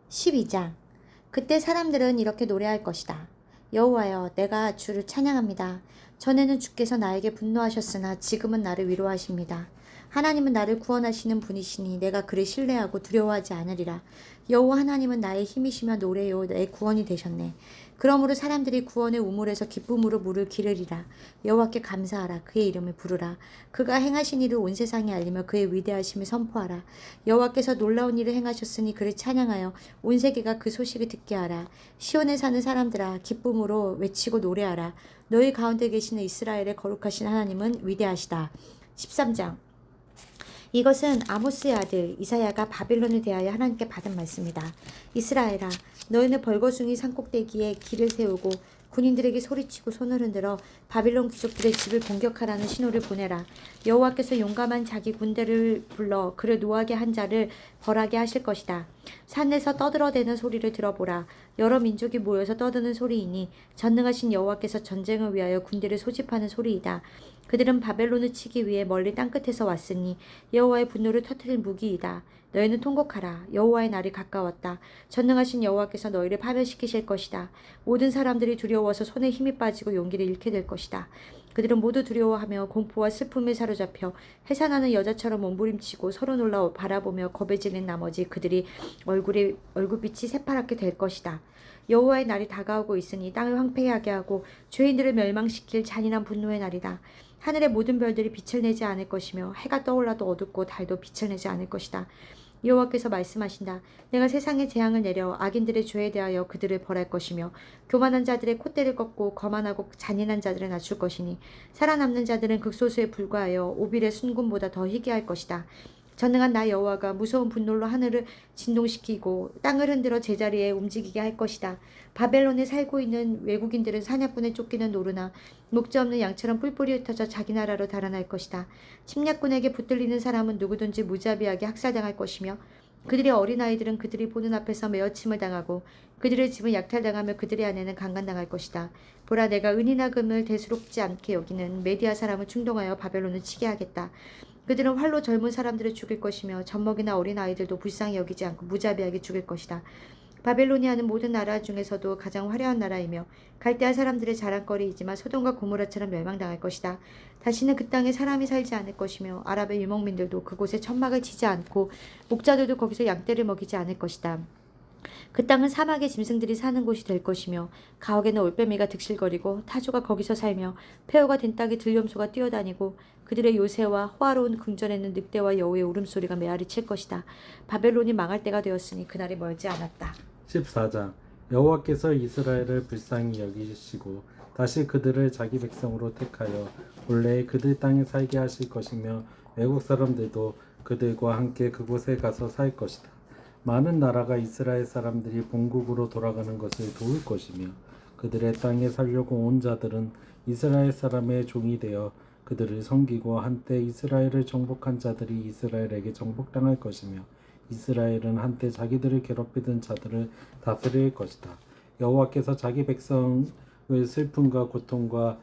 12장. 그때 사람들은 이렇게 노래할 것이다. 여호와여, 내가 주를 찬양합니다. 전에는 주께서 나에게 분노하셨으나 지금은 나를 위로하십니다. 하나님은 나를 구원하시는 분이시니 내가 그를 신뢰하고 두려워하지 않으리라. 여호와 하나님은 나의 힘이시며 노래요 내 구원이 되셨네. 그러므로 사람들이 구원의 우물에서 기쁨으로 물을 기르리라. 여호와께 감사하라. 그의 이름을 부르라. 그가 행하신 일을 온 세상에 알리며 그의 위대하심을 선포하라. 여호와께서 놀라운 일을 행하셨으니 그를 찬양하여 온 세계가 그 소식을 듣게 하라. 시온에 사는 사람들아, 기쁨으로 외치고 노래하라. 너희 가운데 계시는 이스라엘의 거룩하신 하나님은 위대하시다. 13장. 이것은 아모스의 아들 이사야가 바벨론에 대하여 하나님께 받은 말씀이다. 이스라엘아, 너희는 벌거숭이 산꼭대기에 길을 세우고 군인들에게 소리치고 손을 흔들어 바빌론 귀족들의 집을 공격하라는 신호를 보내라. 여호와께서 용감한 자기 군대를 불러 그를 노하게 한 자를 벌하게 하실 것이다. 산에서 떠들어대는 소리를 들어보라. 여러 민족이 모여서 떠드는 소리이니 전능하신 여호와께서 전쟁을 위하여 군대를 소집하는 소리이다. 그들은 바벨론을 치기 위해 멀리 땅끝에서 왔으니 여호와의 분노를 터뜨릴 무기이다. 너희는 통곡하라. 여호와의 날이 가까웠다. 전능하신 여호와께서 너희를 파멸시키실 것이다. 모든 사람들이 두려워서 손에 힘이 빠지고 용기를 잃게 될 것이다. 그들은 모두 두려워하며 공포와 슬픔에 사로잡혀 해산하는 여자처럼 몸부림치고 서로 놀라 바라보며 겁에 질린 나머지 그들이 얼굴빛이 새파랗게 될 것이다. 여호와의 날이 다가오고 있으니 땅을 황폐하게 하고 죄인들을 멸망시킬 잔인한 분노의 날이다. 하늘의 모든 별들이 빛을 내지 않을 것이며 해가 떠올라도 어둡고 달도 빛을 내지 않을 것이다. 여호와께서 말씀하신다. 내가 세상에 재앙을 내려 악인들의 죄에 대하여 그들을 벌할 것이며 교만한 자들의 콧대를 꺾고 거만하고 잔인한 자들을 낮출 것이니 살아남는 자들은 극소수에 불과하여 오빌의 순금보다 더 희귀할 것이다. 전능한 나 여호와가 무서운 분노로 하늘을 진동시키고 땅을 흔들어 제자리에 움직이게 할 것이다. 바벨론에 살고 있는 외국인들은 사냥꾼에 쫓기는 노루나 목자 없는 양처럼 뿔뿔이 흩어져 자기 나라로 달아날 것이다. 침략군에게 붙들리는 사람은 누구든지 무자비하게 학살당할 것이며 그들의 어린아이들은 그들이 보는 앞에서 메어침을 당하고 그들의 집은 약탈당하며 그들의 아내는 강간당할 것이다. 보라, 내가 은이나 금을 대수롭지 않게 여기는 메디아 사람을 충동하여 바벨론을 치게 하겠다. 그들은 활로 젊은 사람들을 죽일 것이며 젖먹이나 어린 아이들도 불쌍히 여기지 않고 무자비하게 죽일 것이다. 바벨로니아는 모든 나라 중에서도 가장 화려한 나라이며 갈대아 사람들의 자랑거리이지만 소돔과 고모라처럼 멸망당할 것이다. 다시는 그 땅에 사람이 살지 않을 것이며 아랍의 유목민들도 그곳에 천막을 치지 않고 목자들도 거기서 양떼를 먹이지 않을 것이다. 그 땅은 사막의 짐승들이 사는 곳이 될 것이며 가옥에는 올빼미가 득실거리고 타조가 거기서 살며 폐허가 된 땅에 들염소가 뛰어다니고 그들의 요새와 호화로운 궁전에는 늑대와 여우의 울음소리가 메아리 칠 것이다. 바벨론이 망할 때가 되었으니 그날이 멀지 않았다. 14장. 여호와께서 이스라엘을 불쌍히 여기시고 다시 그들을 자기 백성으로 택하여 본래 그들 땅에 살게 하실 것이며 외국 사람들도 그들과 함께 그곳에 가서 살 것이다. 많은 나라가 이스라엘 사람들이 본국으로 돌아가는 것을 도울 것이며 그들의 땅에 살려고 온 자들은 이스라엘 사람의 종이 되어 그들을 섬기고 한때 이스라엘을 정복한 자들이 이스라엘에게 정복당할 것이며 이스라엘은 한때 자기들을 괴롭히던 자들을 다스릴 것이다. 여호와께서 자기 백성을 슬픔과 고통과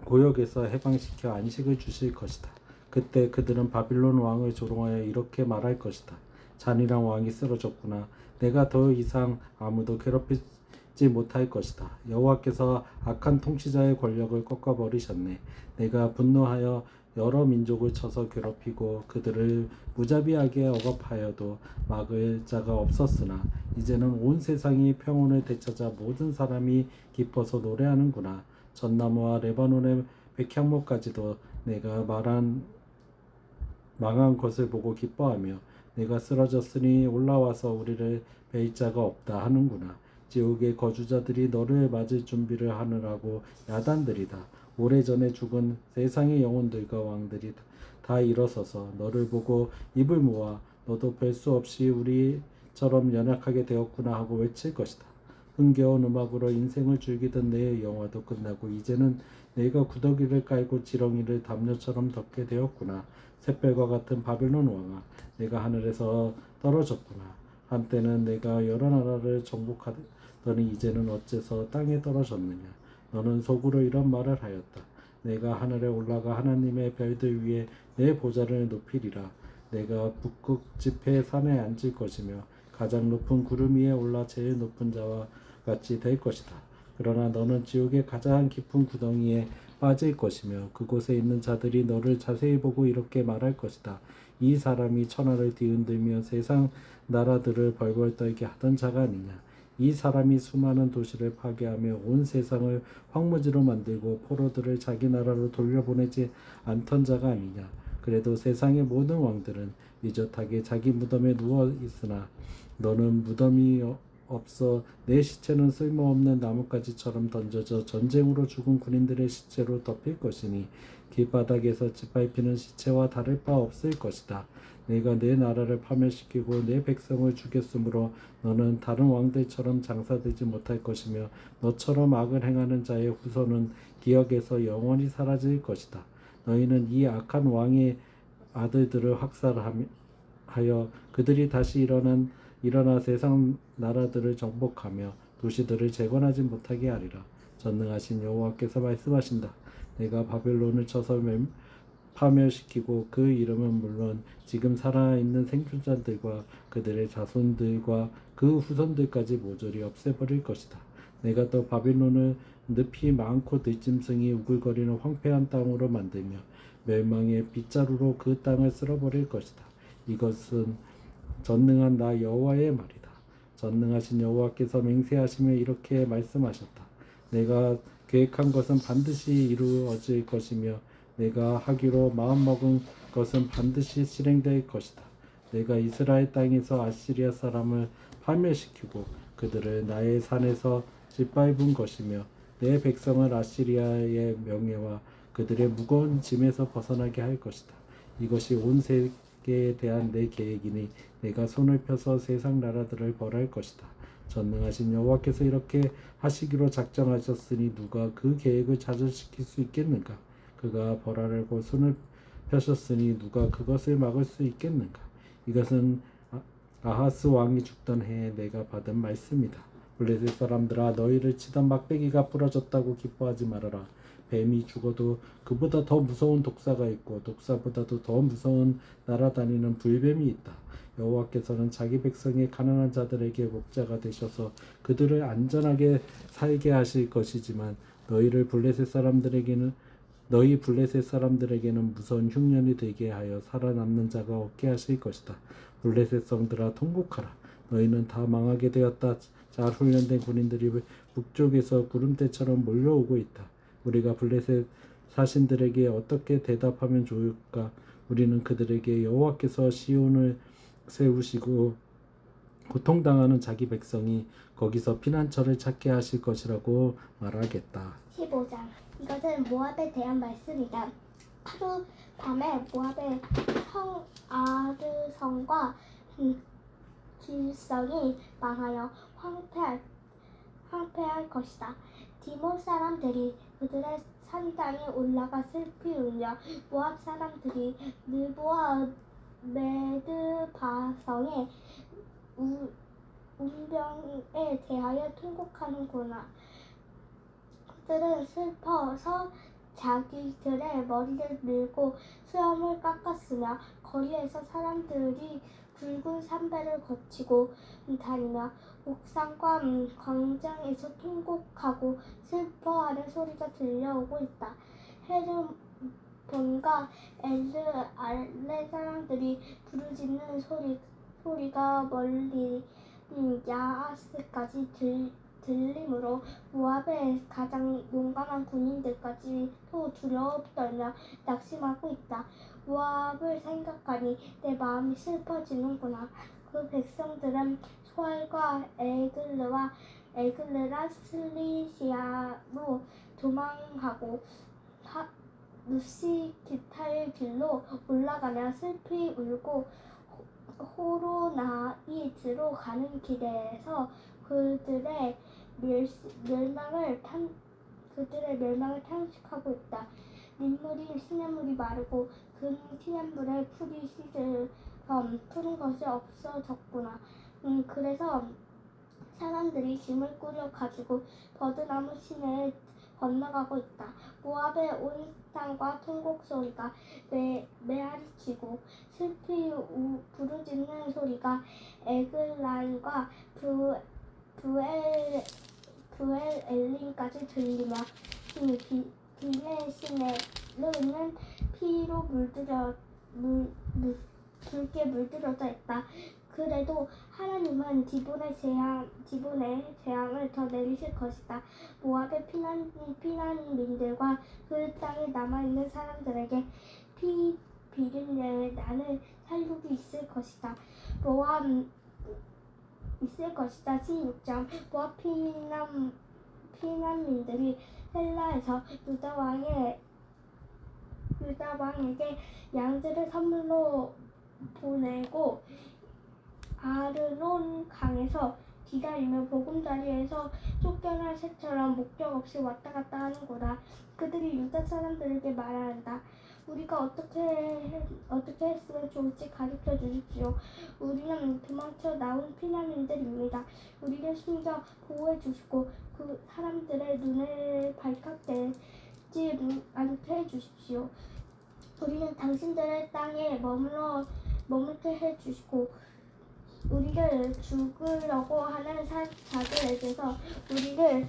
고역에서 해방시켜 안식을 주실 것이다. 그때 그들은 바빌론 왕을 조롱하여 이렇게 말할 것이다. 잔인한 왕이 쓰러졌구나. 내가 더 이상 아무도 괴롭히지 못할 것이다. 여호와께서 악한 통치자의 권력을 꺾어버리셨네. 내가 분노하여 여러 민족을 쳐서 괴롭히고 그들을 무자비하게 억압하여도 막을 자가 없었으나 이제는 온 세상이 평온을 되찾아 모든 사람이 기뻐서 노래하는구나. 전나무와 레바논의 백향목까지도 내가 망한 것을 보고 기뻐하며 내가 쓰러졌으니 올라와서 우리를 베일 자가 없다 하는구나. 지옥의 거주자들이 너를 맞을 준비를 하느라고 야단들이다. 오래전에 죽은 세상의 영혼들과 왕들이 다 일어서서 너를 보고 입을 모아 너도 별 수 없이 우리처럼 연약하게 되었구나 하고 외칠 것이다. 흥겨운 음악으로 인생을 즐기던 내 영화도 끝나고 이제는 내가 구더기를 깔고 지렁이를 담요처럼 덮게 되었구나. 샛별과 같은 바벨론 왕아, 내가 하늘에서 떨어졌구나. 한때는 내가 여러 나라를 정복하더니 이제는 어째서 땅에 떨어졌느냐. 너는 속으로 이런 말을 하였다. 내가 하늘에 올라가 하나님의 별들 위에 내 보좌를 높이리라. 내가 북극 지폐의 산에 앉을 것이며 가장 높은 구름 위에 올라 제일 높은 자와 같이 될 것이다. 그러나 너는 지옥의 가장 깊은 구덩이에 빠질 것이며 그곳에 있는 자들이 너를 자세히 보고 이렇게 말할 것이다. 이 사람이 천하를 뒤흔들며 세상 나라들을 벌벌 떨게 하던 자가 아니냐. 이 사람이 수많은 도시를 파괴하며 온 세상을 황무지로 만들고 포로들을 자기 나라로 돌려보내지 않던 자가 아니냐. 그래도 세상의 모든 왕들은 미젓하게 자기 무덤에 누워 있으나 너는 무덤이 없어 내 시체는 쓸모없는 나뭇가지처럼 던져져 전쟁으로 죽은 군인들의 시체로 덮일 것이니 길바닥에서 짓밟히는 시체와 다를 바 없을 것이다. 내가 내 나라를 파멸시키고 내 백성을 죽였으므로 너는 다른 왕들처럼 장사되지 못할 것이며 너처럼 악을 행하는 자의 후손은 기억에서 영원히 사라질 것이다. 너희는 이 악한 왕의 아들들을 학살하여 그들이 다시 일어나 세상 나라들을 정복하며 도시들을 재건하지 못하게 하리라. 전능하신 여호와께서 말씀하신다. 내가 바벨론을 쳐서 파멸시키고 그 이름은 물론 지금 살아있는 생존자들과 그들의 자손들과 그 후손들까지 모조리 없애버릴 것이다. 내가 또 바벨론을 늪이 많고 들짐승이 우글거리는 황폐한 땅으로 만들며 멸망의 빗자루로 그 땅을 쓸어버릴 것이다. 이것은 전능한 나 여호와의 말이다. 전능하신 여호와께서 맹세하시며 이렇게 말씀하셨다. 내가 계획한 것은 반드시 이루어질 것이며 내가 하기로 마음먹은 것은 반드시 실행될 것이다. 내가 이스라엘 땅에서 아시리아 사람을 파멸시키고 그들을 나의 산에서 짓밟은 것이며 내 백성을 아시리아의 명예와 그들의 무거운 짐에서 벗어나게 할 것이다. 이것이 온 세계에 대한 내 계획이니 내가 손을 펴서 세상 나라들을 벌할 것이다. 전능하신 여호와께서 이렇게 하시기로 작정하셨으니 누가 그 계획을 좌절시킬 수 있겠는가? 그가 벌하려고 손을 펴셨으니 누가 그것을 막을 수 있겠는가? 이것은 아하스 왕이 죽던 해에 내가 받은 말씀이다. 블레셋 사람들아, 너희를 치던 막대기가 부러졌다고 기뻐하지 말아라. 뱀이 죽어도 그보다 더 무서운 독사가 있고 독사보다도 더 무서운 날아다니는 불뱀이 있다. 여호와께서는 자기 백성의 가난한 자들에게 목자가 되셔서 그들을 안전하게 살게 하실 것이지만 너희 블레셋 사람들에게는 무서운 흉년이 되게 하여 살아남는 자가 없게 하실 것이다. 블레셋 성들아, 통곡하라. 너희는 다 망하게 되었다. 잘 훈련된 군인들이 북쪽에서 구름대처럼 몰려오고 있다. 우리가 블레셋 사신들에게 어떻게 대답하면 좋을까? 우리는 그들에게 여호와께서 시온을 세우시고 고통당하는 자기 백성이 거기서 피난처를 찾게 하실 것이라고 말하겠다. 15장. 이것은 모압에 대한 말씀이다. 하루 밤에 모압의 성 아르성과 길성이 망하여 황폐할 것이다. 디몰 사람들이 그들의 산당에 올라가 슬피 울며 모압 사람들이 느보와 메드바성의 운명에 대하여 통곡하는구나. 그들은 슬퍼서 자기들의 머리를 밀고 수염을 깎았으며 거리에서 사람들이 굵은 산배를 거치고 다니며 옥상과 광장에서 통곡하고 슬퍼하는 소리가 들려오고 있다. 헤르본과 엘르알레 사람들이 부르짖는 소리가 멀리 야하스까지 들리므로 모압의 가장 용감한 군인들까지도 두려워 떨며 낙심하고 있다. 모압을 생각하니 내 마음이 슬퍼지는구나. 그 백성들은 소알과 에글르와 슬리시아로 도망하고 누시기타의 길로 올라가며 슬피 울고 호로나이드로 가는 길에서 그들의 멸망을 탄식하고 있다. 시냇물이 마르고 그 시냇물에 풀이 시들어 푸른 것이 없어졌구나. 그래서 사람들이 짐을 꾸려 가지고 버드나무 시내에 건너가고 있다. 모압의 온 땅과 통곡 소리가 메아리치고 슬피 부르짖는 소리가 에글라임과 부엘엘림까지 들리며 비네시네르는 피로 붉게 물들어져 있다. 그래도 하나님은 디본의 재앙을 더 내리실 것이다. 모압의 피난민들과 그 땅에 남아있는 사람들에게 피 비린내 나는 살육이 있을 것이다. 모압 있을 것이다. 16장 모압 피난민들이 헬라에서 유다 왕에게 양들을 선물로 보내고 아르논 강에서 기다리며 보금자리에서 쫓겨난 새처럼 목적 없이 왔다 갔다 하는구나. 그들이 유다 사람들에게 말한다. 우리가 어떻게 했으면 좋을지 가르쳐 주십시오. 우리는 도망쳐 나온 피난민들입니다. 우리를 숨겨 보호해 주시고 그 사람들의 눈에 발칵되지 않게 해 주십시오. 우리는 당신들의 땅에 머물게 해 주시고 우리를 죽으려고 하는 자들에게서 우리를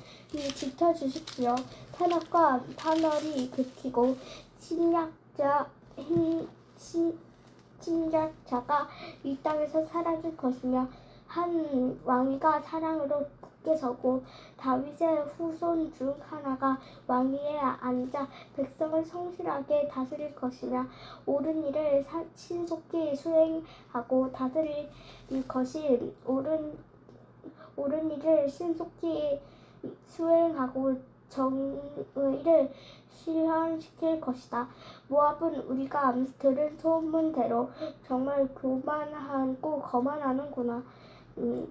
지켜 주십시오. 탄압과 탄월이 그치고 침략자가 이 땅에서 사라질 것이며 한 왕위가 사랑으로 굳게 서고 다윗의 후손 중 하나가 왕위에 앉아 백성을 성실하게 다스릴 것이며 옳은 일을 신속히 수행하고 다스릴 것이 옳은 일을 신속히 수행하고 정의를 실현시킬 것이다. 모압은 우리가 들은 소문대로 정말 교만하고 거만하는구나.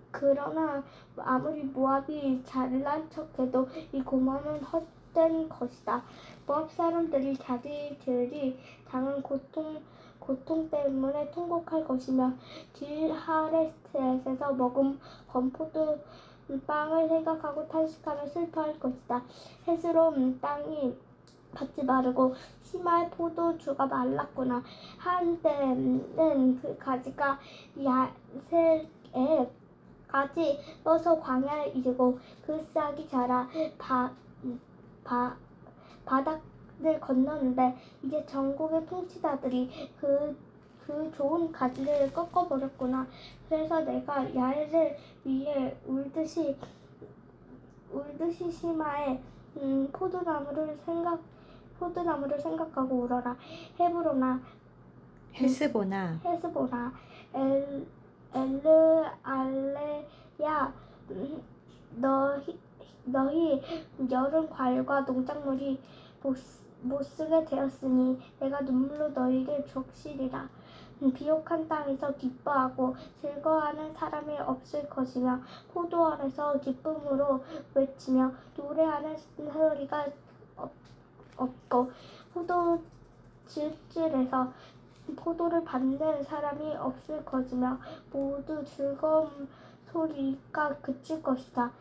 그러나 아무리 모압이 잘난 척해도 이 고만은 헛된 것이다. 모압 사람들이 자기들이 당한 고통 때문에 통곡할 것이며 길하레셋에서 먹은 건포도 빵을 생각하고 탄식하며 슬퍼할 것이다. 헤스론 땅이 밭이 마르고 시마의 포도주가 말랐구나. 한때는 그 가지가 야셀에 까지 떠서 광야에 이르고 그 싹이 자라 바닥을 건너는데 이제 전국의 통치자들이 그 좋은 가지를 꺾어버렸구나. 그래서 내가 야엘을 위해 울듯이 시마의 포도나무를 생각하고 울어라. 헤스보나 헤스보나 엘르알레야 너희 여름 과일과 농작물이 못쓰게 되었으니 내가 눈물로 너희를 적시리라. 비옥한 땅에서 기뻐하고 즐거워하는 사람이 없을 것이며 포도원에서 기쁨으로 외치며 노래하는 소리가 없고 포도즙줄에서 포도를 받는 사람이 없을 것이며 모두 즐거운 소리가 그칠 것이다.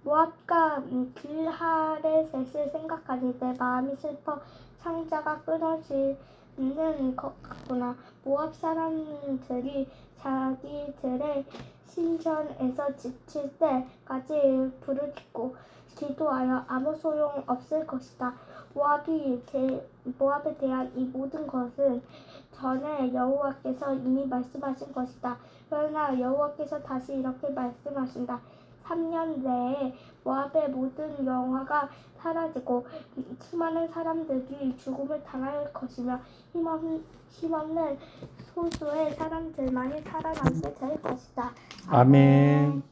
모압과 길하레셋을 생각하니 내 마음이 슬퍼 창자가 끊어지는 것 같구나. 모압 사람들이 자기들의 신전에서 지칠 때까지 부르짖고 기도하여 아무 소용 없을 것이다. 모압에 대한 이 모든 것은 전에 여호와께서 이미 말씀하신 것이다. 그러나 여호와께서 다시 이렇게 말씀하신다. 3년 내에 모압의 모든 영화가 사라지고 수많은 사람들이 죽음을 당할 것이며 힘없는 소수의 사람들만이 살아남게 될 것이다. 아멘.